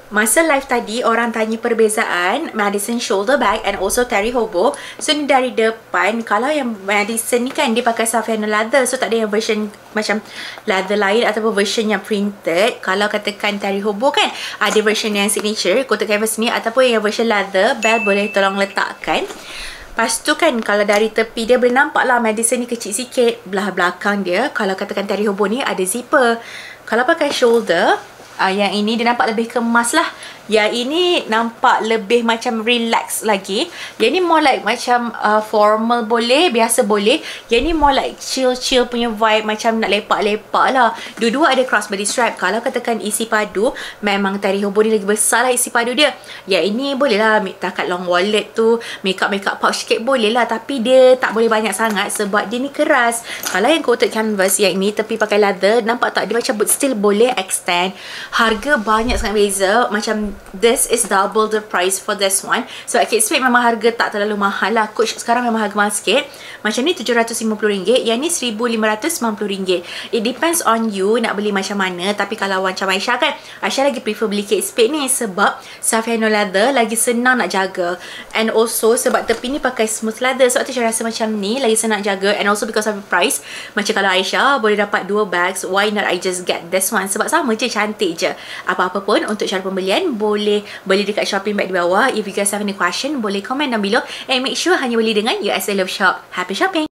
Masa live tadi orang tanya perbezaan Madison shoulder bag and also Terry Hobo. So ni dari depan, kalau yang Madison ni kan dia pakai Saffiano leather, so tak ada yang version macam leather lain ataupun version yang printed. Kalau katakan Terry Hobo kan ada version yang signature coated canvas ni ataupun yang version leather. Bel boleh tolong letakkan. Lepas tu kan kalau dari tepi dia boleh nampak lah Madison ni kecil sikit. Belah belakang dia kalau katakan Terry Hobo ni ada zipper. Kalau pakai shoulder, yang ini dia nampak lebih kemas lah. Yang ini nampak lebih macam relax lagi. Yang ni more like macam formal boleh, biasa boleh. Yang ni more like chill-chill punya vibe, macam nak lepak-lepak lah. Dua-dua ada crossbody strap. Kalau katakan isi padu, memang Terry Hobo ni lagi besar lah isi padu dia. Yang ini boleh lah takat long wallet tu, makeup pouch sikit boleh lah. Tapi dia tak boleh banyak sangat sebab dia ni keras. Kalau yang coated canvas, yang ini tepi pakai leather, nampak tak dia macam still boleh extend. Harga banyak sangat beza. Macam this is double the price for this one. So Kate Spade memang harga tak terlalu mahal lah. Coach sekarang memang harga mahal sikit. Macam ni RM750, yang ni RM1590. It depends on you nak beli macam mana. Tapi kalau macam Aisyah kan, Aisyah lagi prefer beli Kate Spade ni sebab Saffiano leather lagi senang nak jaga. And also sebab tepi ni pakai smooth leather, so Aisyah rasa macam ni lagi senang jaga. And also because of the price, macam kalau Aisyah boleh dapat 2 bags, why not I just get this one? Sebab sama je, cantik je. Apa-apa pun untuk cara pembelian boleh beli dekat Shopee bag di bawah. If you guys have any question, boleh komen down below. And make sure hanya beli dengan USA Love Shop. Happy shopping!